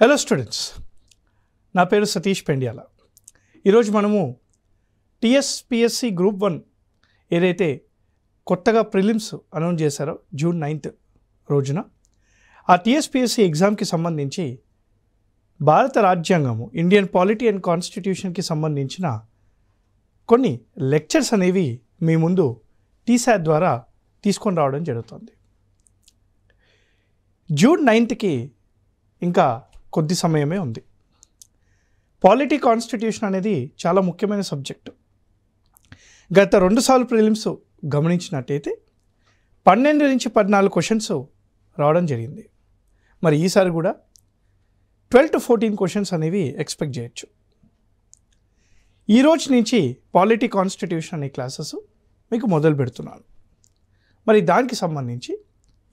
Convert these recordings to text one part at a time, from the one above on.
Hello students, నా పేరు సతీష్ పెండ్యాల. ఈరోజు మనము టీఎస్పిఎస్సి గ్రూప్ 1 ఏదైతే కొత్తగా ప్రిలిమ్స్ అనౌన్స్ చేశారో జూన్ 9th రోజున ఆ టీఎస్పిఎస్సి ఎగ్జామ్కి సంబంధించి భారత రాజ్యాంగము ఇండియన్ పాలిటీ అండ్ కాన్స్టిట్యూషన్కి సంబంధించిన కొన్ని లెక్చర్స్ అనేవి మీ ముందు టీసాట్ ద్వారా తీసుకొని రావడం జరుగుతుంది. జూన్ 9th ఇంకా కొద్ది సమయమే ఉంది. పాలిటీ కాన్స్టిట్యూషన్ అనేది చాలా ముఖ్యమైన సబ్జెక్టు. గత 2 సార్లు ప్రిలిమ్స్ గమనించినట్టయితే 12 నుంచి 14 క్వశ్చన్స్ రావడం జరిగింది. మరి ఈసారి కూడా 12 to 14 క్వశ్చన్స్ అనేవి ఎక్స్పెక్ట్ చేయొచ్చు. ఈరోజు నుంచి పాలిటీ కాన్స్టిట్యూషన్ అనే క్లాసెస్ మీకు మొదలు పెడుతున్నాను. మరి దానికి సంబంధించి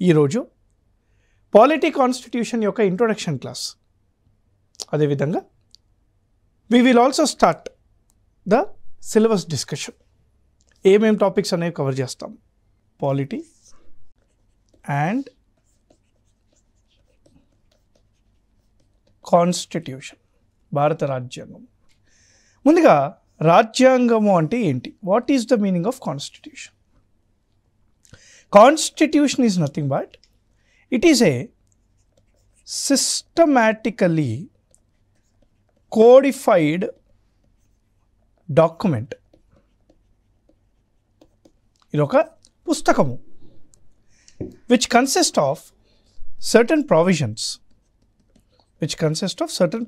ఈరోజు పాలిటీ కాన్స్టిట్యూషన్ యొక్క ఇంట్రొడక్షన్ క్లాస్, అదేవిధంగా we will also start the syllabus discussion. ఏమేం టాపిక్స్ అనేవి కవర్ చేస్తాం? పాలిటీ అండ్ కాన్స్టిట్యూషన్, భారత రాజ్యాంగం. ముందుగా రాజ్యాంగము అంటే ఏంటి? What is the meaning of constitution? Constitution is nothing but it is a systematically codified document. ఇది ఒక పుస్తకము which consists of certain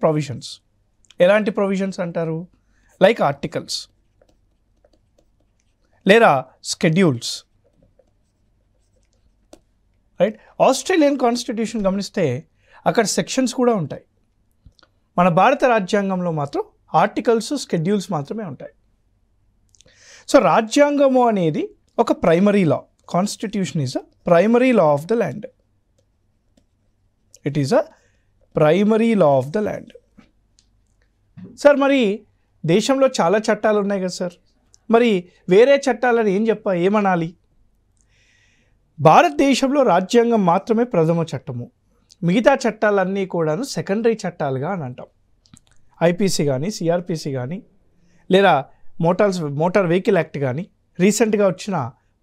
provisions. ఎలాంటి ప్రొవిజన్స్ అంటారు? లైక్ ఆర్టికల్స్ లేదా స్కెడ్యూల్స్. రైట్. ఆస్ట్రేలియన్ కాన్స్టిట్యూషన్ గమనిస్తే అక్కడ సెక్షన్స్ కూడా ఉంటాయి. మన భారత రాజ్యాంగంలో మాత్రం ఆర్టికల్స్, స్కెడ్యూల్స్ మాత్రమే ఉంటాయి. సో రాజ్యాంగము అనేది ఒక primary law. Constitution is a primary law of the land. It is a primary law of the land. Sir, మరి దేశంలో చాలా చట్టాలు ఉన్నాయి కదా సార్, మరి వేరే చట్టాలని ఏమనాలి? భారతదేశంలో రాజ్యాంగం మాత్రమే ప్రథమ చట్టము. మిగతా చట్టాలన్నీ కూడాను సెకండరీ చట్టాలుగా అని అంటాం. ఐపీసీ కానీ, సిఆర్పిసి కానీ, లేదా మోటార్ వెహికల్ యాక్ట్ కానీ, రీసెంట్గా వచ్చిన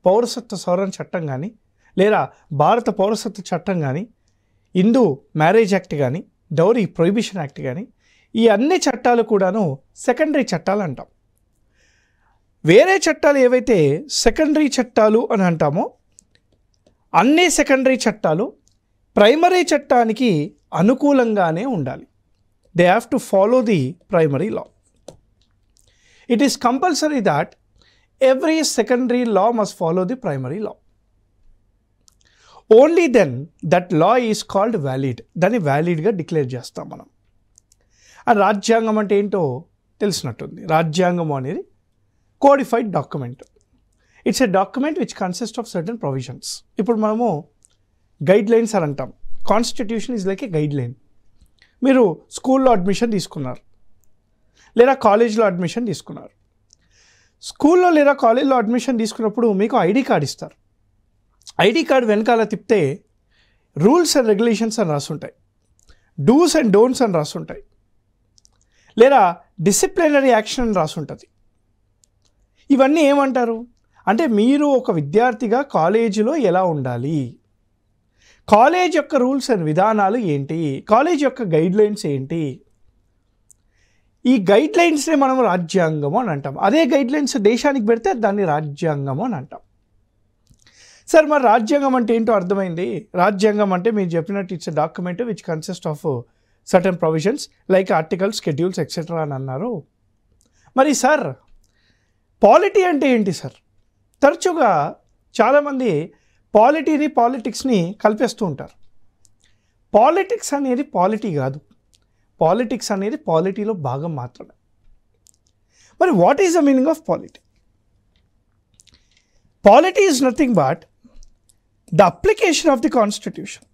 పౌరసత్వ సవరణ చట్టం కానీ, లేదా భారత పౌరసత్వ చట్టం కానీ, హిందూ మ్యారేజ్ యాక్ట్ కానీ, డౌరీ ప్రొహిబిషన్ యాక్ట్ కానీ, ఈ అన్ని చట్టాలు కూడాను సెకండరీ చట్టాలు అంటాం. వేరే చట్టాలు ఏవైతే సెకండరీ చట్టాలు అని అంటామో అన్ని సెకండరీ చట్టాలు ప్రైమరీ చట్టానికి అనుకూలంగానే ఉండాలి. They have to follow the primary law. It is compulsory that every secondary law must follow the primary law. Only then that law is called valid. దాన్ని వ్యాలిడ్గా డిక్లేర్ చేస్తాం మనం. ఆ రాజ్యాంగం అంటే ఏంటో తెలిసినట్టుంది. రాజ్యాంగం అనేది codified document. It's a document which consist of certain provisions. ఇప్పుడు మనము గైడ్ లైన్స్ అని అంటాం. Constitution is like A guide line. మీరు స్కూల్లో అడ్మిషన్ తీసుకున్నారు, లేదా కాలేజ్లో అడ్మిషన్ తీసుకున్నారు. స్కూల్లో లేదా కాలేజ్లో అడ్మిషన్ తీసుకున్నప్పుడు మీకు ఐడి కార్డ్ ఇస్తారు. ఐడి కార్డ్ వెనకాల తిప్పితే రూల్స్ అండ్ రెగ్యులేషన్స్ అని రాసుంటాయి, డూస్ అండ్ డోంట్స్ అని రాసుంటాయి, లేదా డిసిప్లినరీ యాక్షన్ అని రాసుంటుంది. ఇవన్నీ ఏమంటారు అంటే మీరు ఒక విద్యార్థిగా కాలేజీలో ఎలా ఉండాలి, కాలేజ్ యొక్క రూల్స్ అండ్ విధానాలు ఏంటి, కాలేజ్ యొక్క గైడ్లైన్స్ ఏంటి, ఈ గైడ్లైన్స్నే మనం రాజ్యాంగము అని అంటాం. అదే గైడ్లైన్స్ దేశానికి పెడితే దాన్ని రాజ్యాంగము అని అంటాం. సార్, మరి రాజ్యాంగం అంటే ఏంటో అర్థమైంది. రాజ్యాంగం అంటే మీరు చెప్పినట్టు it's a document which consist of certain provisions like articles, schedules etcetera అని అన్నారు. మరి సార్, పాలిటీ అంటే ఏంటి సార్? తరచుగా చాలామంది పాలిటీని, పాలిటిక్స్ని కలిపేస్తూ ఉంటారు. పాలిటిక్స్ అనేది పాలిటీ కాదు. పాలిటిక్స్ అనేది పాలిటీలో భాగం మాత్రమే. మరి what is the meaning of polity? Polity is nothing but the application of the constitution.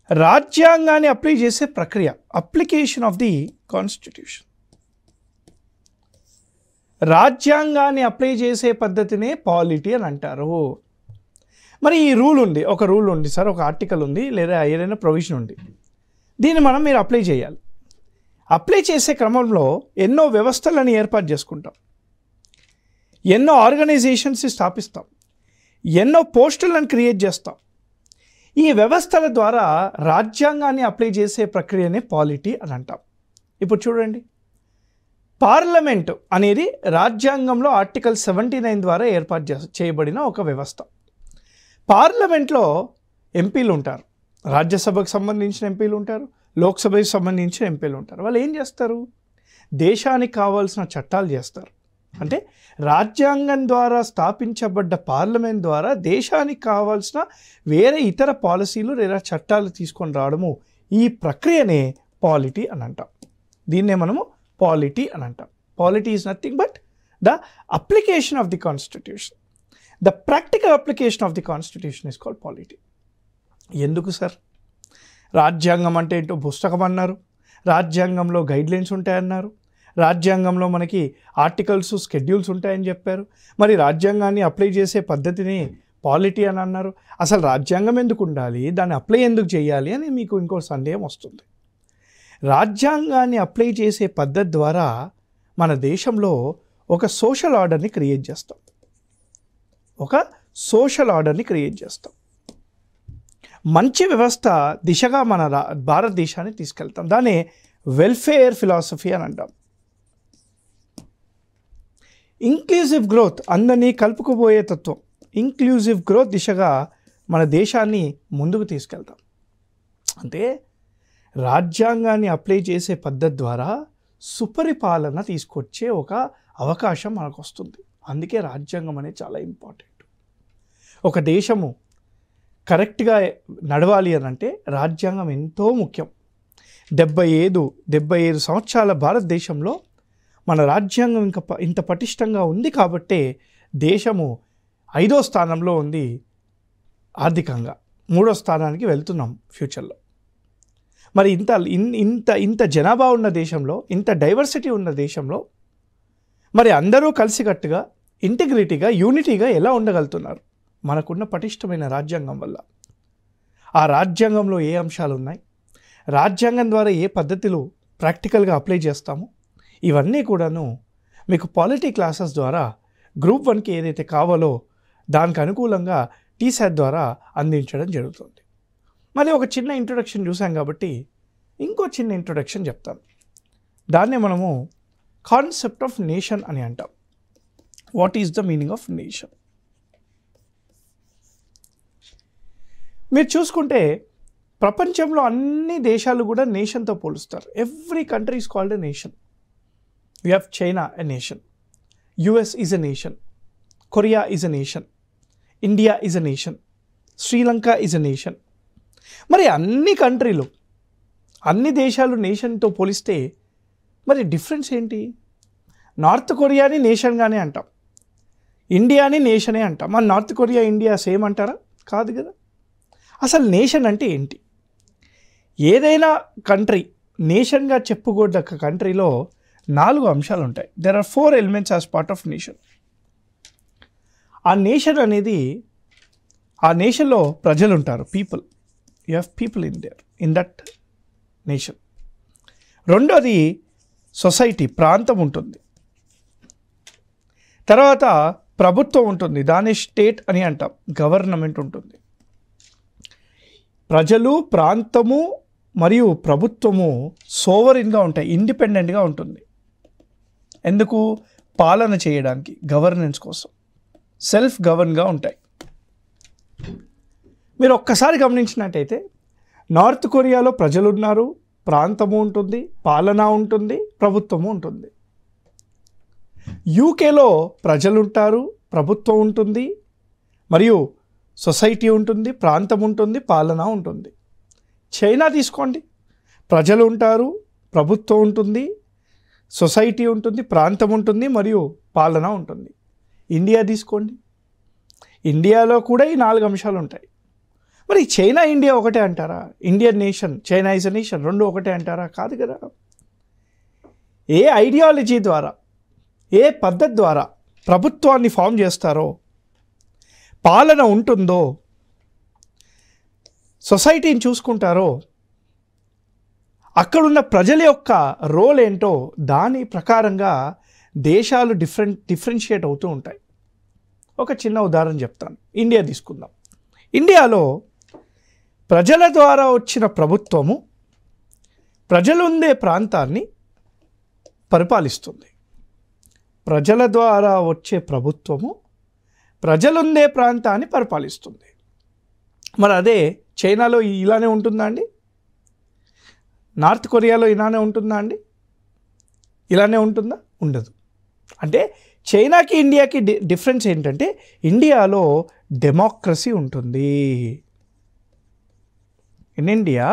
రాజ్యాంగాన్ని అప్లై చేసే ప్రక్రియ, అప్లికేషన్ ఆఫ్ ది కాన్స్టిట్యూషన్. రాజ్యాంగాన్ని అప్లై చేసే పద్ధతినే పాలిటీ అని అంటారు. మరి ఈ రూల్ ఉంది, ఒక రూల్ ఉంది సార్, ఒక ఆర్టికల్ ఉంది, లేదా ఏదైనా ప్రొవిజన్ ఉంది. దీన్ని మీరు అప్లై చేయాలి. అప్లై చేసే క్రమంలో ఎన్నో వ్యవస్థలను ఏర్పాటు చేసుకుంటాం, ఎన్నో ఆర్గనైజేషన్స్ స్థాపిస్తాం, ఎన్నో పోస్టులను క్రియేట్ చేస్తాం. ఈ వ్యవస్థల ద్వారా రాజ్యాంగాన్ని అప్లై చేసే ప్రక్రియనే పాలిటీ అని అంటాం. ఇప్పుడు చూడండి, పార్లమెంటు అనేది రాజ్యాంగంలో ఆర్టికల్ 79 ద్వారా ఏర్పాటు చేయబడిన ఒక వ్యవస్థ. పార్లమెంట్లో ఎంపీలు ఉంటారు, రాజ్యసభకు సంబంధించిన ఎంపీలు ఉంటారు, లోక్సభకు సంబంధించిన ఎంపీలు ఉంటారు. వాళ్ళు ఏం చేస్తారు? దేశానికి కావాల్సిన చట్టాలు చేస్తారు. అంటే రాజ్యాంగం ద్వారా స్థాపించబడ్డ పార్లమెంట్ ద్వారా దేశానికి కావాల్సిన వేరే ఇతర పాలసీలు లేదా చట్టాలు తీసుకొని రావడము, ఈ ప్రక్రియనే పాలిటీ అని అంటాం. దీన్నే మనము పాలిటీ అని అంటాం. Polity is nothing but the application of the constitution. The practical application of the constitution is called polity. ఎందుకు సార్? రాజ్యాంగం అంటే ఏంటో పుస్తకం అన్నారు, రాజ్యాంగంలో గైడ్లైన్స్ ఉంటాయన్నారు, రాజ్యాంగంలో మనకి ఆర్టికల్స్ స్కెడ్యూల్స్ ఉంటాయని చెప్పారు. మరి రాజ్యాంగాన్ని అప్లై చేసే పద్ధతిని పాలిటీ అని అన్నారు. అసలు రాజ్యాంగం ఎందుకు ఉండాలి, దాన్ని అప్లై ఎందుకు చేయాలి అని మీకు ఇంకో సందేహం వస్తుంది. రాజ్యాంగాన్ని అప్లై చేసే పద్ధతి ద్వారా మన దేశంలో ఒక సోషల్ ఆర్డర్ని క్రియేట్ చేస్తాం, మంచి వ్యవస్థ దిశగా మన భారతదేశాన్ని తీసుకెళ్తాం. దాన్ని వెల్ఫేర్ ఫిలాసఫీ అని అంటాం. ఇంక్లూజివ్ గ్రోత్, అందరినీ కలుపుకుపోయే తత్వం, ఇంక్లూజివ్ గ్రోత్ దిశగా మన దేశాన్ని ముందుకు తీసుకెళ్తాం. అంటే రాజ్యాంగాన్ని అప్లై చేసే పద్ధతి ద్వారా సుపరిపాలన తీసుకొచ్చే ఒక అవకాశం మనకు వస్తుంది. అందుకే రాజ్యాంగం అనేది చాలా ఇంపార్టెంట్. ఒక దేశము కరెక్ట్గా నడవాలి అని అంటే రాజ్యాంగం ఎంతో ముఖ్యం. 75 సంవత్సరాల భారతదేశంలో మన రాజ్యాంగం ఇంత పటిష్టంగా ఉంది కాబట్టే దేశము 5వ స్థానంలో ఉంది ఆర్థికంగా, 3వ స్థానానికి వెళ్తున్నాం ఫ్యూచర్లో. మరి ఇంత జనాభా ఉన్న దేశంలో, ఇంత డైవర్సిటీ ఉన్న దేశంలో మరి అందరూ కలిసికట్టుగా, ఇంటిగ్రిటీగా, యూనిటీగా ఎలా ఉండగలుగుతున్నారు? మనకున్న పటిష్టమైన రాజ్యాంగం వల్ల. ఆ రాజ్యాంగంలో ఏ అంశాలు ఉన్నాయి, రాజ్యాంగం ద్వారా ఏ పద్ధతులు ప్రాక్టికల్గా అప్లై చేస్తాము, ఇవన్నీ కూడాను మీకు పాలిటీ క్లాసెస్ ద్వారా గ్రూప్ 1కి ఏదైతే కావాలో దానికి అనుకూలంగా టీసాట్ ద్వారా అందించడం జరుగుతుంది. మరి ఒక చిన్న ఇంట్రొడక్షన్ చూసాం కాబట్టి ఇంకో చిన్న ఇంట్రొడక్షన్ చెప్తాను. దాన్నే మనము కాన్సెప్ట్ ఆఫ్ నేషన్ అని అంటాం. What is the meaning of nation? మీరు చూసుకుంటే ప్రపంచంలో అన్ని దేశాలు కూడా నేషన్తో పోలుస్తారు. Every country is called a nation. We have China, a nation. US is a nation. Korea is a nation. India is a nation. Sri Lanka is a nation. మరి అన్ని కంట్రీలు, అన్ని దేశాలు నేషన్తో పోలిస్తే మరి డిఫరెన్స్ ఏంటి? నార్త్ కొరియాని నేషన్గానే అంటాం, ఇండియాని నేషనే అంటాం. మన నార్త్ కొరియా, ఇండియా సేమ్ అంటారా? కాదు కదా. అసలు నేషన్ అంటే ఏంటి? ఏదైనా కంట్రీ నేషన్గా చెప్పుకోదగ్గ కంట్రీలో 4 అంశాలు ఉంటాయి. There are 4 elements as part of nation. ఆ నేషన్ అనేది, ఆ నేషన్లో ప్రజలు ఉంటారు, people. You have people in that nation. రెండోది సొసైటీ, ప్రాంతం ఉంటుంది. తర్వాత ప్రభుత్వం ఉంటుంది, దాన్ని స్టేట్ అని అంటాం, గవర్నమెంట్ ఉంటుంది. ప్రజలు, ప్రాంతము మరియు ప్రభుత్వము సోవరిన్గా ఉంటాయి, ఇండిపెండెంట్గా ఉంటుంది. ఎందుకు? పాలన చేయడానికి, గవర్నెన్స్ కోసం, సెల్ఫ్ గవర్న్గా ఉంటాయి. మీరు ఒక్కసారి గమనించినట్టయితే నార్త్ కొరియాలో ప్రజలు ఉన్నారు, ప్రాంతము ఉంటుంది, పాలన ఉంటుంది, ప్రభుత్వము ఉంటుంది. యూకేలో ప్రజలు ఉంటారు, ప్రభుత్వం ఉంటుంది, మరియు సొసైటీ ఉంటుంది, ప్రాంతం ఉంటుంది, పాలన ఉంటుంది. చైనా తీసుకోండి, ప్రజలు ఉంటారు, ప్రభుత్వం ఉంటుంది, సొసైటీ ఉంటుంది, ప్రాంతం ఉంటుంది, మరియు పాలన ఉంటుంది. ఇండియా తీసుకోండి, ఇండియాలో కూడా ఈ 4 అంశాలు ఉంటాయి. మరి చైనా, ఇండియా ఒకటే అంటారా? Indian nation, China is a nation, రెండు ఒకటే అంటారా? కాదు కదా. ఏ ఐడియాలజీ ద్వారా, ఏ పద్ధతి ద్వారా ప్రభుత్వాన్ని ఫామ్ చేస్తారో, పాలన ఉంటుందో, సొసైటీని చూసుకుంటారో, అక్కడున్న ప్రజల యొక్క రోల్ ఏంటో దాని ప్రకారంగా దేశాలు డిఫరెన్షియేట్ అవుతూ ఉంటాయి. ఒక చిన్న ఉదాహరణ చెప్తాను. ఇండియా తీసుకుందాం. ఇండియాలో ప్రజల ద్వారా వచ్చిన ప్రభుత్వము ప్రజలుండే ప్రాంతాన్ని పరిపాలిస్తుంది. ప్రజల ద్వారా వచ్చే ప్రభుత్వము ప్రజలుండే ప్రాంతాన్ని పరిపాలిస్తుంది. మరి అదే చైనాలో ఇలానే ఉంటుందా అండి? నార్త్ కొరియాలో ఇలానే ఉంటుందా అండి? ఇలానే ఉంటుందా? ఉండదు. అంటే చైనాకి ఇండియాకి డిఫరెన్స్ ఏంటంటే ఇండియాలో డెమోక్రసీ ఉంటుంది. In India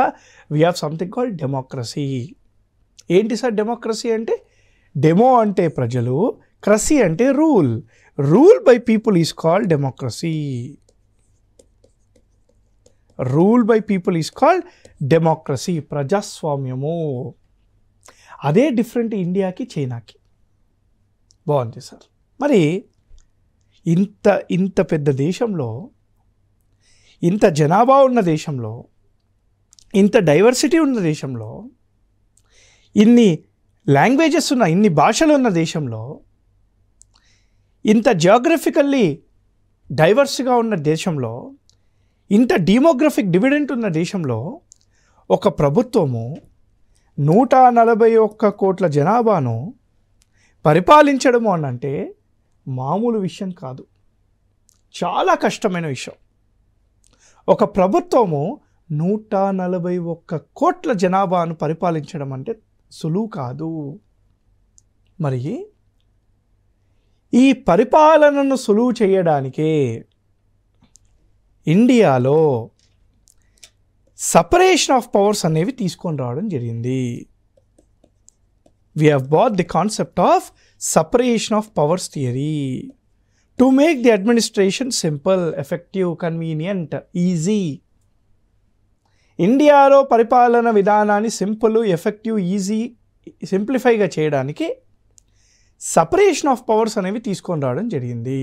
we have something called democracy. ఏంటి సార్ డెమోక్రసీ అంటే? డెమో అంటే ప్రజలు, క్రసీ అంటే rule. Rule by people is called democracy. Rule by people is called democracy, ప్రజాస్వామ్యము. అదే డిఫరెంట్ ఇండియాకి చైనాకి. బాగుంది సార్. మరి ఇంత పెద్ద దేశంలో, ఇంత జనాభా ఉన్న దేశంలో, ఇంత డైవర్సిటీ ఉన్న దేశంలో, ఇన్ని లాంగ్వేజెస్ ఉన్న, ఇన్ని భాషలు ఉన్న దేశంలో, ఇంత జియోగ్రఫికల్లీ డైవర్స్గా ఉన్న దేశంలో, ఇంత డెమోగ్రఫిక్ డివిడెంట్ ఉన్న దేశంలో ఒక ప్రభుత్వము 141 కోట్ల జనాభాను పరిపాలించడము అనంటే మామూలు విషయం కాదు, చాలా కష్టమైన విషయం. ఒక ప్రభుత్వము 141 కోట్ల జనాభాను పరిపాలించడం అంటే సులువు కాదు. మరి ఈ పరిపాలనను సులువు చేయడానికే ఇండియాలో సపరేషన్ ఆఫ్ పవర్స్ అనేవి తీసుకొని రావడం జరిగింది. We have brought the concept of separation of powers theory to make the administration simple, effective, convenient, easy. ఇండియాలో పరిపాలన విధానాన్ని సింపుల్, ఎఫెక్టివ్, ఈజీ, సింప్లిఫైగా చేయడానికి సపరేషన్ ఆఫ్ పవర్స్ అనేవి తీసుకొని రావడం జరిగింది.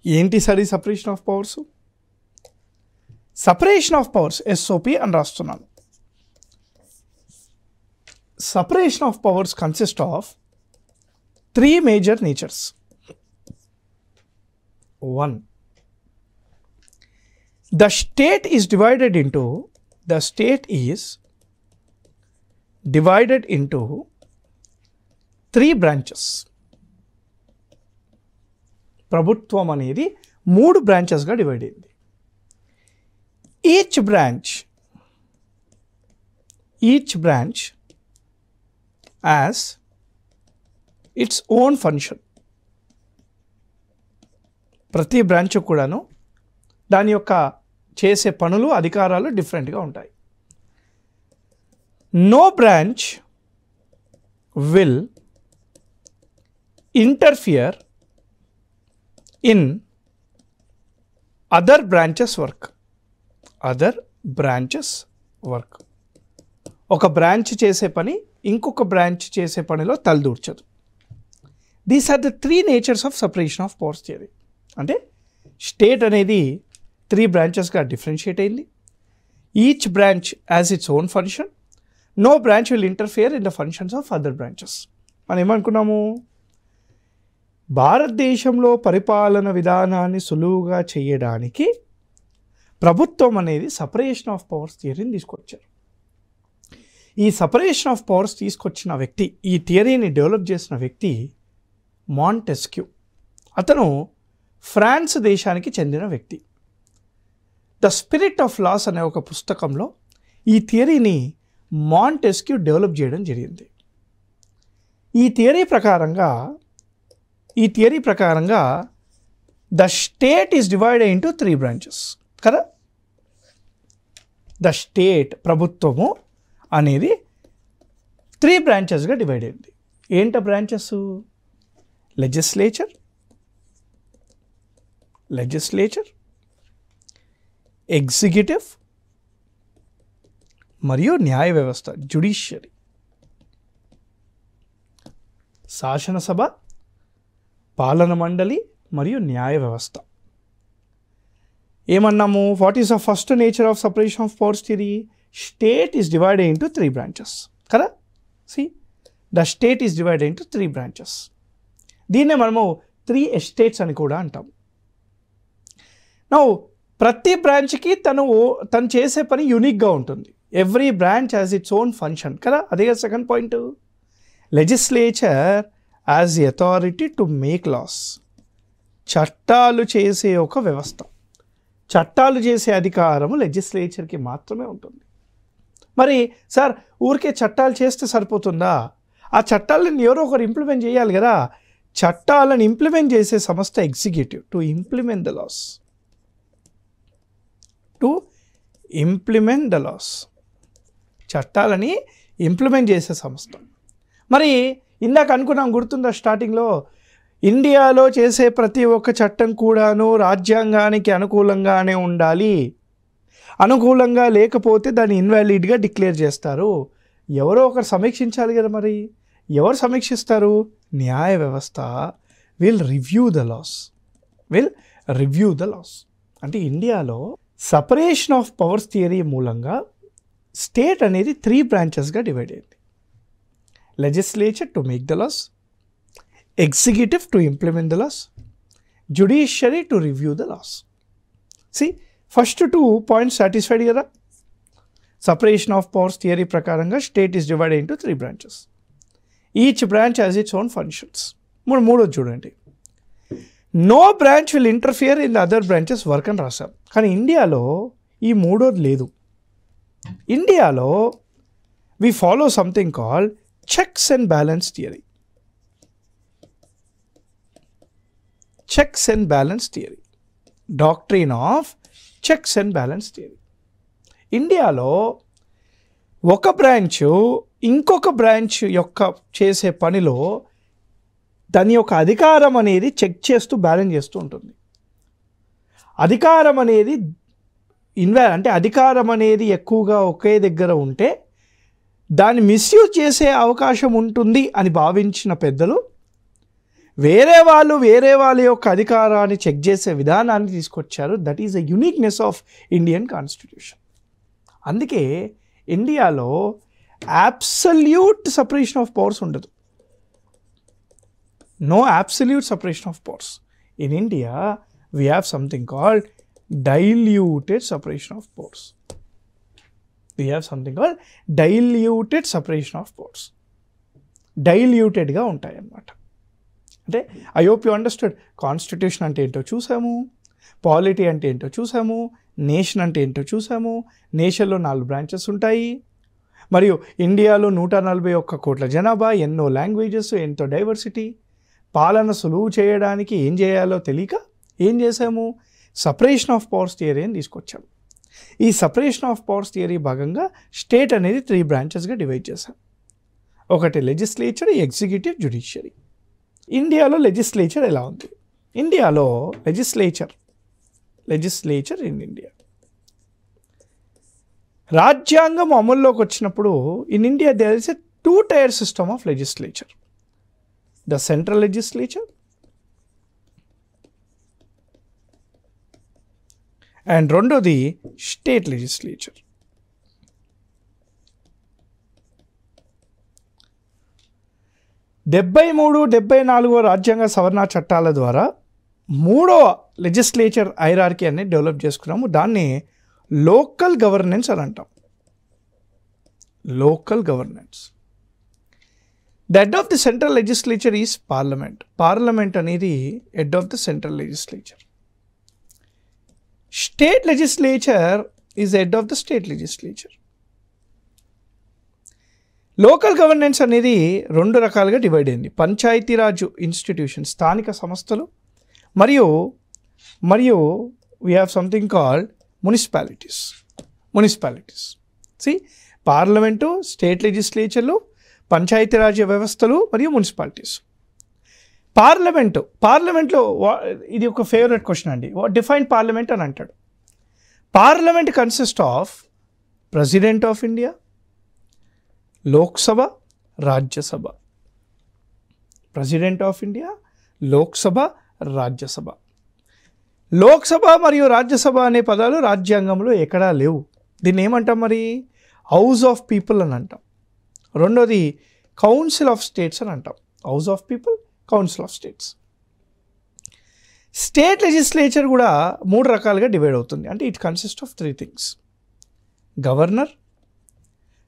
ఏంటి సార్ ఈ separation of powers? Separation of powers SOP అని రాస్తున్నాను. Separation of powers consists of 3 major natures. 1. The state is divided into 3 branches. ప్రభుత్వం అనేది 3 బ్రాంచెస్గా డివైడ్ అయింది. Each branch as its own function. ప్రతి బ్రాంచ్ కూడాను దాని యొక్క చేసే పనులు, అధికారాలు డిఫరెంట్గా ఉంటాయి. No branch will interfere in other branches work. ఒక బ్రాంచ్ చేసే పని ఇంకొక బ్రాంచ్ చేసే పనిలో తలదూర్చదు. These are the 3 natures of separation of powers theory. అంటే స్టేట్ అనేది 3 బ్రాంచెస్గా డిఫరెన్షియేట్ అయింది. Each branch has its own function. No branch will interfere in the functions of other branches. మనం ఏమనుకున్నాము? భారతదేశంలో పరిపాలన విధానాన్ని సులువుగా చేయడానికి ప్రభుత్వం అనేది సపరేషన్ ఆఫ్ పవర్స్ థియరీని తీసుకొచ్చారు. ఈ సపరేషన్ ఆఫ్ పవర్స్ తీసుకొచ్చిన వ్యక్తి, ఈ థియరీని డెవలప్ చేసిన వ్యక్తి మాంటెస్క్యూ. అతను ఫ్రాన్స్ దేశానికి చెందిన వ్యక్తి. ద స్పిరిట్ ఆఫ్ లాస్ అనే ఒక పుస్తకంలో ఈ థియరీని మాంటెస్క్యూ డెవలప్ చేయడం జరిగింది. ఈ థియరీ ప్రకారంగా the state is divided into 3 branches కదా. ద స్టేట్, ప్రభుత్వము అనేది 3 బ్రాంచెస్గా డివైడ్ అయింది. ఏంట బ్రాంచెస్? లెజిస్లేచర్, ఎగ్జిక్యూటివ్ మరియు న్యాయ వ్యవస్థ, జ్యుడిషియరీ. శాసనసభ, పాలన మండలి మరియు న్యాయ వ్యవస్థ. ఏమన్నాము? What is the first nature of separation of powers theory? State is divided into 3 branches కదా. See the state is divided into 3 branches. దీన్నే మనము 3 ఎస్టేట్స్ అని కూడా అంటాం. నౌ ప్రతి బ్రాంచ్కి తను చేసే పని యూనిక్గా ఉంటుంది. Every branch has its own function కదా. అదే కదా second point. Legislature as the authority to make laws. చట్టాలు చేసే ఒక వ్యవస్థ. చట్టాలు చేసే అధికారము లెజిస్లేచర్కి మాత్రమే ఉంటుంది. మరి సార్ ఊరికే చట్టాలు చేస్తే సరిపోతుందా? ఆ చట్టాలను ఎవరో ఒకరు ఇంప్లిమెంట్ చేయాలి కదా. చట్టాలను ఇంప్లిమెంట్ చేసే సంస్థ executive. To implement the laws. To implement the laws. చట్టాలని ఇంప్లిమెంట్ చేసే సంస్థ. మరి ఇందాక అనుకున్నాం, గుర్తుందా స్టార్టింగ్లో, ఇండియాలో చేసే ప్రతి ఒక్క చట్టం కూడాను రాజ్యాంగానికి అనుకూలంగానే ఉండాలి. అనుకూలంగా లేకపోతే దాన్ని ఇన్వాలిడ్గా డిక్లేర్ చేస్తారు. ఎవరో ఒకరు సమీక్షించాలి కదా. మరి ఎవరు సమీక్షిస్తారు? న్యాయ వ్యవస్థ విల్ రివ్యూ ద లాస్. అంటే ఇండియాలో సపరేషన్ ఆఫ్ పవర్స్ థియరీ మూలంగా స్టేట్ అనేది 3 బ్రాంచెస్గా డివైడ్ అయింది. Legislature to make the laws, executive to implement the laws, judiciary to review the laws. See first 2 points satisfied కదా. సపరేషన్ ఆఫ్ పవర్స్ థియరీ ప్రకారంగా state is divided into 3 branches. Each branch has its own functions. మూడోది చూడండి, no branch will interfere in the other branches work అని రాశాం. కానీ ఇండియాలో ఈ మూడోది లేదు. ఇండియాలో we follow something called checks and balance theory. Checks and balance theory, doctrine of checks and balance theory. ఇండియాలో ఒక బ్రాంచ్ ఇంకొక బ్రాంచ్ యొక్క చేసే పనిలో దాని యొక్క అధికారం అనేది చెక్ చేస్తూ బ్యాలెన్స్ చేస్తూ ఉంటుంది. అధికారం అనేది అంటే అధికారం అనేది ఎక్కువగా ఒకే దగ్గర ఉంటే దాన్ని మిస్యూజ్ చేసే అవకాశం ఉంటుంది అని భావించిన పెద్దలు వేరే వాళ్ళ యొక్క అధికారాన్ని చెక్ చేసే విధానాన్ని తీసుకొచ్చారు. That is a uniqueness of Indian constitution. అందుకే ఇండియాలో అబ్సల్యూట్ సపరేషన్ ఆఫ్ పవర్స్ ఉండదు. No absolute separation of powers. In India, we have something called diluted separation of powers. Diluted-గా ఉంటాయి అన్నమాట. అంటే I hope you understood. Constitution అంటే ఏంటో చూసాము, polity అంటే ఏంటో చూసాము, నేషన్ అంటే ఏంటో చూసాము. నేషన్లో 4 బ్రాంచెస్ ఉంటాయి. మరియు ఇండియాలో 141 కోట్ల జనాభా, ఎన్నో లాంగ్వేజెస్, ఎంతో డైవర్సిటీ. పాలన సులువు చేయడానికి ఏం చేయాలో తెలియక ఏం చేసాము? సపరేషన్ ఆఫ్ పవర్స్ థియరీ అని తీసుకొచ్చాము. ఈ సపరేషన్ ఆఫ్ పవర్స్ థియరీ భాగంగా స్టేట్ అనేది 3 బ్రాంచెస్గా డివైడ్ చేశాం. ఒకటి లెజిస్లేచర్, ఎగ్జిక్యూటివ్, జ్యుడిషియరీ. ఇండియాలో లెజిస్లేచర్ ఎలా ఉంది? ఇండియాలో లెజిస్లేచర్ ఇన్ ఇండియా, రాజ్యాంగం అమల్లోకి వచ్చినప్పుడు in India there is a 2-tier system of legislature. The central legislature and రెండోది స్టేట్ లెజిస్లేచర్. డెబ్బై 74 రాజ్యాంగ సవరణ చట్టాల ద్వారా 3వ లెజిస్లేచర్ హైరార్కీ అనేది డెవలప్ చేసుకున్నాము. దాన్ని లోకల్ గవర్నెన్స్ అని అంటాం. Local governance. The head of the central legislature is parliament. Parliament అనేది head of the central legislature. State legislature is head of the state legislature. Local governance అనేది 2 రకాలుగా divide అయింది. Panchayati Raj institution, స్థానిక సంస్థలు, మరియు we have something called municipalities. See, parliament, state లెజిస్లేచర్లు, పంచాయతీరాజ్ వ్యవస్థలు మరియు మున్సిపాలిటీస్. పార్లమెంట్లో ఇది ఒక ఫేవరెట్ క్వశ్చన్ అండి. డిఫైన్ పార్లమెంట్ అని అంటాడు. Parliament consist of president of India, Lok Sabha, Rajya Sabha. President of India, Lok Sabha, Rajya Sabha. Lok Sabha మరియు రాజ్యసభ అనే పదాలు రాజ్యాంగంలో ఎక్కడా లేవు. దీన్ని ఏమంటాం మరి? హౌస్ ఆఫ్ పీపుల్ అని అంటాం. రెండోది కౌన్సిల్ ఆఫ్ స్టేట్స్ అని అంటాం. House of people, council of states. State legislature కూడా 3 రకాలుగా డివైడ్ అవుతుంది. అంటే it consist of 3 things: governor,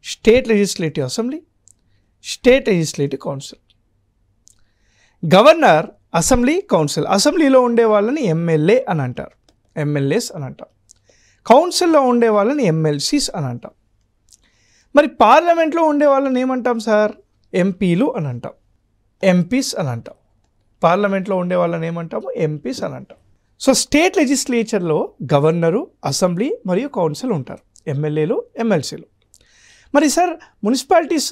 state legislative assembly, state legislative council. Governor, assembly, council. అసెంబ్లీలో ఉండే వాళ్ళని ఎమ్మెల్యే అని అంటారు, ఎమ్మెల్యేస్ అని అంటాం. కౌన్సిల్లో ఉండే వాళ్ళని ఎమ్మెల్సీస్ అని అంటాం. మరి పార్లమెంట్లో ఉండే వాళ్ళని ఏమంటాం సార్? ఎంపీలు అని అంటాం, ఎంపీస్ అని అంటాం. పార్లమెంట్లో ఉండే వాళ్ళని ఏమంటాము? ఎంపీస్ అని అంటాం. సో స్టేట్ లెజిస్లేచర్లో గవర్నరు, అసెంబ్లీ మరియు కౌన్సిల్ ఉంటారు, ఎమ్మెల్యేలు, ఎమ్మెల్సీలు. మరి సార్ మున్సిపాలిటీస్,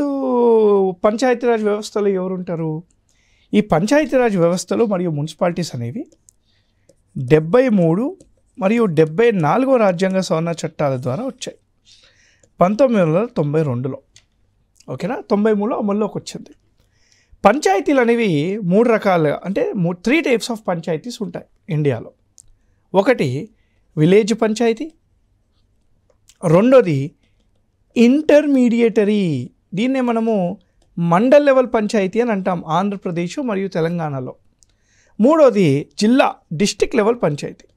పంచాయతీరాజ్ వ్యవస్థలో ఎవరు ఉంటారు? ఈ పంచాయతీరాజ్ వ్యవస్థలు మరియు మున్సిపాలిటీస్ అనేవి 73 మరియు 74వ రాజ్యాంగ సవరణ చట్టాల ద్వారా వచ్చాయి 1992లో. ఓకేనా? 93లో అమల్లోకి వచ్చింది. పంచాయతీలు అనేవి 3 రకాలుగా, అంటే 3 టైప్స్ ఆఫ్ పంచాయతీస్ ఉంటాయి ఇండియాలో. ఒకటి విలేజ్ పంచాయతీ, రెండోది ఇంటర్మీడియటరీ, దీన్నే మనము మండల్ లెవెల్ పంచాయతీ అని అంటాం ఆంధ్రప్రదేశ్ మరియు తెలంగాణలో. మూడోది జిల్లా, district level panchayat,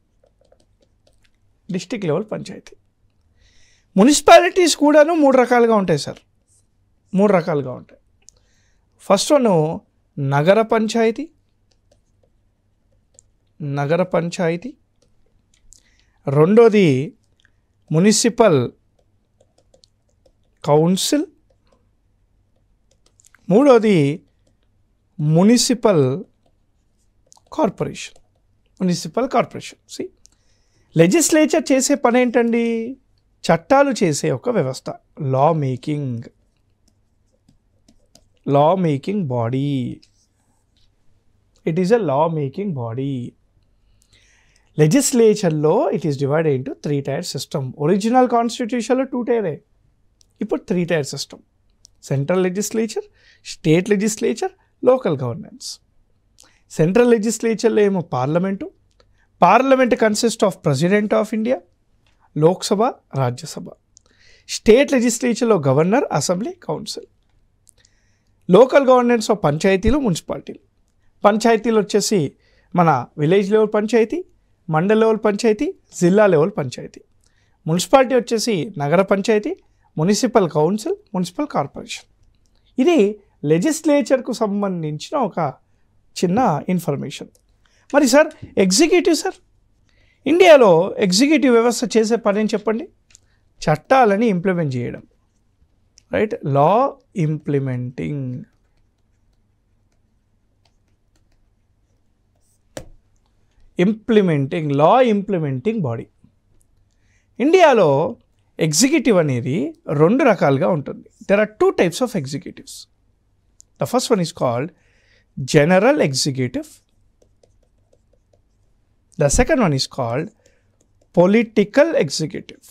district level panchayat. Municipalities కూడాను 3 రకాలుగా ఉంటాయి సార్, 3 రకాలుగా ఉంటాయి. ఫస్ట్ వన్ నగర పంచాయతీ, నగర పంచాయతీ. రెండోది మున్సిపల్ కౌన్సిల్. మూడోది municipal corporation, municipal corporation. Legislature చేసే పని ఏంటండి? చట్టాలు చేసే ఒక వ్యవస్థ, law making, law making body. It is a law making body. లెజిస్లేచర్లో it is divided into 3 tier system. Original కాన్స్టిట్యూషన్లో 2 టైరే, ఇప్పుడు 3 tier system. Central legislature, state legislature, local governance. సెంట్రల్ లెజిస్లేచర్లో ఏమో parliament. Parliament consist of president of India, Lok Sabha, Rajya Sabha. State లెజిస్లేచర్లో governor, assembly, council. Local governance of పంచాయతీలు, మున్సిపాలిటీలు. పంచాయతీలు వచ్చేసి మన village level panchayat, mandal level panchayat, జిల్లా లెవెల్ పంచాయతీ. మున్సిపాలిటీ వచ్చేసి నగర panchayat, municipal council, municipal corporation. ఇది లెజిస్లేచర్కు సంబంధించిన ఒక చిన్న ఇన్ఫర్మేషన్. మరి సార్ ఎగ్జిక్యూటివ్ సార్, ఇండియాలో ఎగ్జిక్యూటివ్ వ్యవస్థ చేసే పని ఏం చెప్పండి? చట్టాలని ఇంప్లిమెంట్ చేయడం, right? Law implementing. Law implementing body. ఇండియాలో ఎగ్జిక్యూటివ్ అనేది 2 రకాలుగా ఉంటుంది. There are 2 types of executives. The first one is called general executive. The second one is called political executive.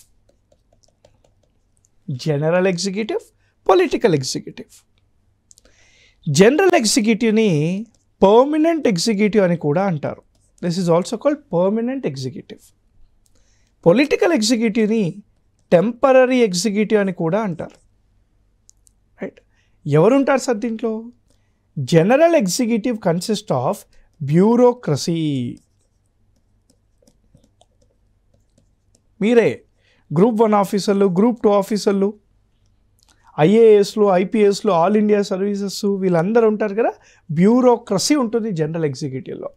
General executive, political executive. General executive ni permanent executive ani kuda antaru. This is also called permanent executive. Political executive ni temporary executive ani kuda antaru. Right? Evaru untaru sir dintlo? General executive consists of bureaucracy. మీరే group 1 ఆఫీసర్లు, group 2 ఆఫీసర్లు, ఐఏఎస్లు, ఐపీఎస్లు, all India services, వీళ్ళందరూ ఉంటారు కదా. Bureaucracy ఉంటుంది general ఎగ్జిక్యూటివ్లో.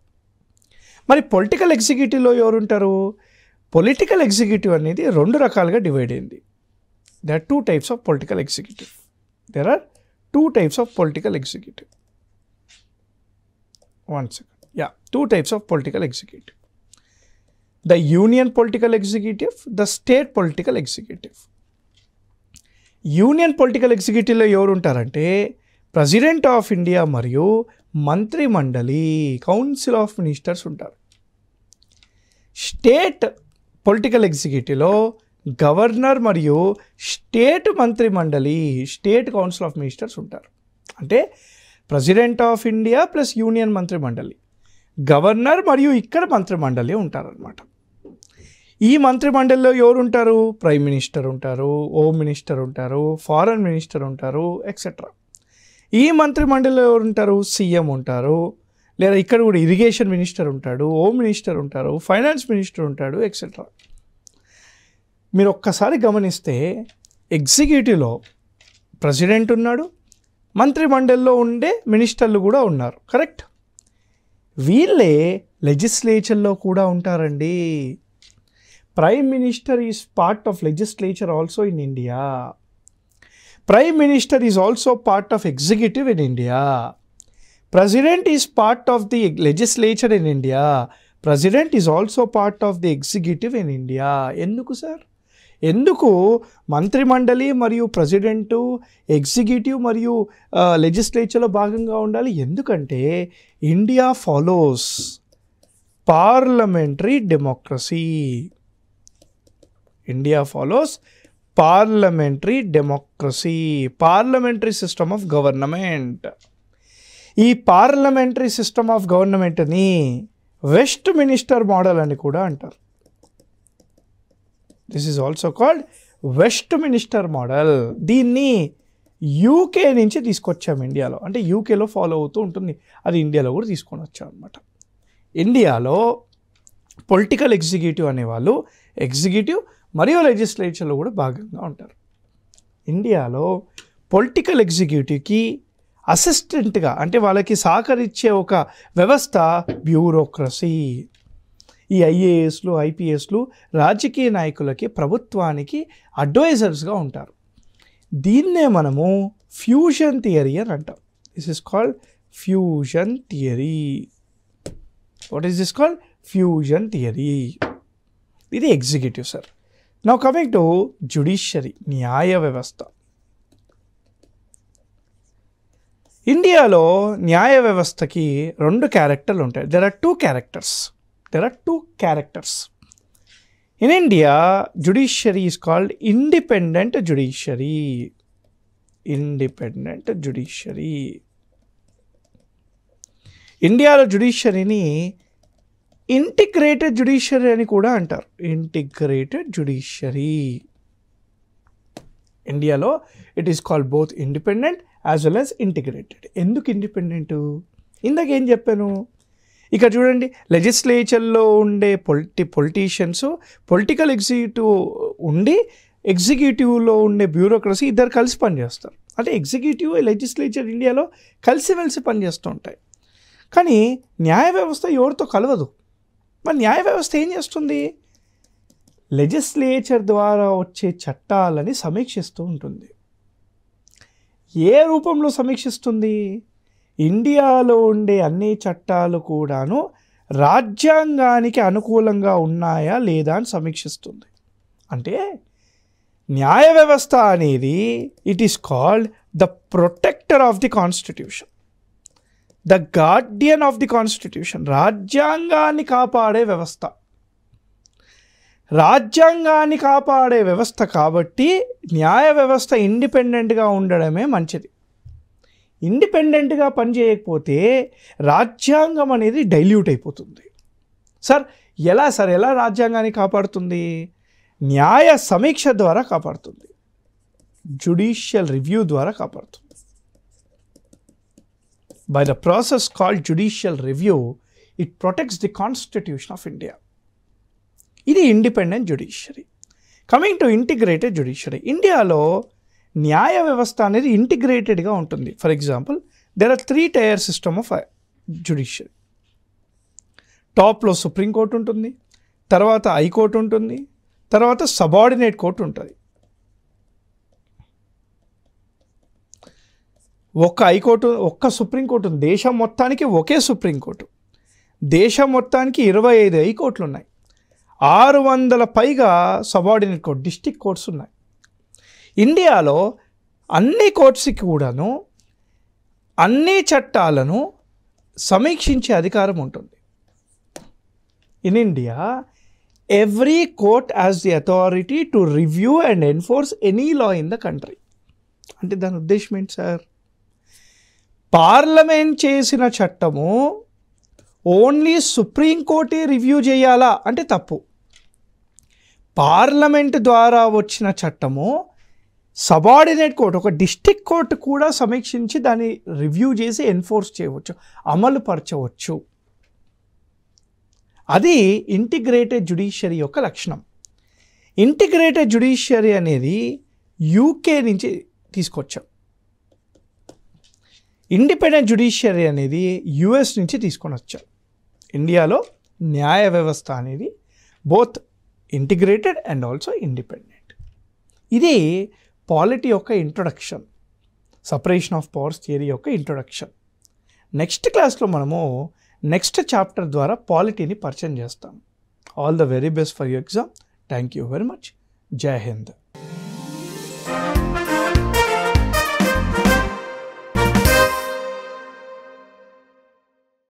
మరి పొలిటికల్ ఎగ్జిక్యూటివ్లో ఎవరు ఉంటారు? పొలిటికల్ ఎగ్జిక్యూటివ్ అనేది 2 రకాలుగా డివైడ్ అయింది. There are 2 types of political executive. There are 2 types of political executive. 1 second. 2 types of political executive. The union political executive, the state political executive. Union political ఎగ్జిక్యూటివ్లో ఎవరు ఉంటారంటే president of India మరియు మంత్రి మండలి, council of ministers ఉంటారు. State political ఎగ్జిక్యూటివ్లో governor మరియు state మంత్రి మండలి, స్టేట్ కౌన్సిల్ ఆఫ్ మినిస్టర్స్ ఉంటారు. అంటే president of India plus union మంత్రి మండలి, గవర్నర్ మరియు ఇక్కడ మంత్రి మండలి ఉంటారనమాట. ఈ మంత్రిమండలిలో ఎవరు ఉంటారు? ప్రైమ్ మినిస్టర్ ఉంటారు, హోమ్ మినిస్టర్ ఉంటారు, ఫారెన్ మినిస్టర్ ఉంటారు, ఎక్సెట్రా. ఈ మంత్రిమండలిలో ఎవరు ఉంటారు? సీఎం ఉంటారు, లేదా ఇక్కడ కూడా ఇరిగేషన్ మినిస్టర్ ఉంటాడు, హోమ్ మినిస్టర్ ఉంటారు, ఫైనాన్స్ మినిస్టర్ ఉంటాడు, ఎక్సెట్రా. మీరు ఒక్కసారి గమనిస్తే ఎగ్జిక్యూటివ్లో ప్రెసిడెంట్ ఉన్నాడు, మంత్రిమండలిలో ఉండే మినిస్టర్లు కూడా ఉన్నారు, కరెక్ట్? వీళ్ళే లెజిస్లేచర్లో కూడా ఉంటారండి. Prime minister is part of legislature also in India. Prime minister is also part of executive in India. President is part of the legislature in India. President is also part of the executive in India. ఎందుకు sir? ఎందుకు మంత్రిమండలి మరియు president executive మరియు లెజిస్లేచర్లో భాగంగా ఉండాలి? ఎందుకంటే India follows parliamentary democracy. India follows parliamentary democracy, parliamentary system of government. ఈ parliamentary system of గవర్నమెంట్ని వెస్ట్ మినిస్టర్ మోడల్ అని కూడా అంటారు. This is also called west minister model. దీన్ని యూకే నుంచి తీసుకొచ్చాము ఇండియాలో. అంటే యూకేలో ఫాలో అవుతూ ఉంటుంది, అది ఇండియాలో కూడా తీసుకొని వచ్చాం అనమాట. ఇండియాలో పొలిటికల్ ఎగ్జిక్యూటివ్ అనేవాళ్ళు ఎగ్జిక్యూటివ్ మరియు లెజిస్లేచర్లో కూడా భాగంగా ఉంటారు. ఇండియాలో పొలిటికల్ ఎగ్జిక్యూటివ్కి అసిస్టెంట్గా, అంటే వాళ్ళకి సహకరించే ఒక వ్యవస్థ బ్యూరోక్రసీ. ఈ ఐఏఎస్లు ఐపీఎస్లు రాజకీయ నాయకులకి, ప్రభుత్వానికి అడ్వైజర్స్గా ఉంటారు. దీన్నే మనము ఫ్యూజన్ థియరీ అని అంటాం. This is called fusion theory. What is this called? Fusion theory. ఇది executive sir. Now coming to judiciary, న్యాయ వ్యవస్థ. ఇండియాలో న్యాయ వ్యవస్థకి రెండు క్యారెక్టర్లు ఉంటాయి. There are two characters. In India judiciary is called independent judiciary. ఇండియాలో జుడిషియరీని ఇంటిగ్రేటెడ్ జుడిషియరీ అని కూడా అంటారు. Integrated judiciary. ఇండియాలో it is called both independent as well as integrated. ఎందుకు ఇండిపెండెంట్? ఇందాక ఏం చెప్పాను, ఇక్కడ చూడండి, లెజిస్లేచర్లో ఉండే పొలిటీషియన్స్, పొలిటికల్ ఎగ్జిక్యూటివ్ ఉండి ఎగ్జిక్యూటివ్లో ఉండే బ్యూరోక్రసీ ఇద్దరు కలిసి పనిచేస్తారు. అంటే ఎగ్జిక్యూటివ్ లెజిస్లేచర్ ఇండియాలో కలిసిమెలిసి పనిచేస్తూ ఉంటాయి. కానీ న్యాయ వ్యవస్థ ఎవరితో కలవదు. మరి న్యాయ వ్యవస్థ ఏం చేస్తుంది? లెజిస్లేచర్ ద్వారా వచ్చే చట్టాలని సమీక్షిస్తూ ఉంటుంది. ఏ రూపంలో సమీక్షిస్తుంది? ఇండియాలో ఉండే అన్ని చట్టాలు కూడాను రాజ్యాంగానికి అనుకూలంగా ఉన్నాయా లేదా అని సమీక్షిస్తుంది. అంటే న్యాయ వ్యవస్థ అనేది it is called the protector of the constitution, the Guardian of the constitution. రాజ్యాంగాన్ని కాపాడే వ్యవస్థ. రాజ్యాంగాన్ని కాపాడే వ్యవస్థ కాబట్టి న్యాయ వ్యవస్థ ఇండిపెండెంట్గా ఉండడమే మంచిది. ఇండిపెండెంట్గా పనిచేయకపోతే రాజ్యాంగం అనేది డైల్యూట్ అయిపోతుంది. ఎలా రాజ్యాంగాన్ని కాపాడుతుంది? న్యాయ సమీక్ష ద్వారా కాపాడుతుంది, జుడిషియల్ రివ్యూ ద్వారా కాపాడుతుంది. By the process called judicial review it protects the constitution of India. ఇది independent judiciary. Coming to integrated judiciary. ఇండియాలో న్యాయ వ్యవస్థ అనేది ఇంటిగ్రేటెడ్గా ఉంటుంది. For example, there are 3 tier system of judiciary. టాప్లో సుప్రీంకోర్టు ఉంటుంది, తర్వాత హైకోర్టు ఉంటుంది, తర్వాత సబార్డినేట్ కోర్టు ఉంటుంది. ఒక్క హైకోర్టు, ఒక్క సుప్రీంకోర్టు ఉంది. దేశం మొత్తానికి ఒకే సుప్రీంకోర్టు. దేశం మొత్తానికి 25 హైకోర్టులు ఉన్నాయి. 600 పైగా సబార్డినేట్ కోర్టు, డిస్ట్రిక్ట్ కోర్ట్స్ ఉన్నాయి. ఇండియాలో అన్ని కోర్ట్స్కి కూడాను అన్ని చట్టాలను సమీక్షించే అధికారం ఉంటుంది. In India every court has the authority to review and enforce any law in the country. అంటే దాని ఉద్దేశం ఏంటి సార్? పార్లమెంట్ చేసిన చట్టము ఓన్లీ సుప్రీంకోర్టే రివ్యూ చేయాలా అంటే తప్పు. పార్లమెంట్ ద్వారా వచ్చిన చట్టము సబార్డినేట్ కోర్టు, ఒక డిస్ట్రిక్ట్ కోర్టు కూడా సమీక్షించి దాన్ని రివ్యూ చేసి ఎన్ఫోర్స్ చేయవచ్చు, అమలు పరచవచ్చు. అది ఇంటిగ్రేటెడ్ జ్యుడిషియరీ యొక్క లక్షణం. ఇంటిగ్రేటెడ్ జ్యుడిషియరీ అనేది యూకే నుంచి తీసుకొచ్చాం. ఇండిపెండెంట్ జ్యుడిషియరీ అనేది యుఎస్ నుంచి తీసుకొని వచ్చాం. ఇండియాలో న్యాయ వ్యవస్థ అనేది both integrated and also independent. ఇది పాలిటీ యొక్క introduction, separation of powers theory యొక్క ఇంట్రొడక్షన్. నెక్స్ట్ క్లాస్లో మనము నెక్స్ట్ చాప్టర్ ద్వారా పాలిటీని పరిచయం చేస్తాం. All the very best for your exam. Thank you very much. జై హింద్.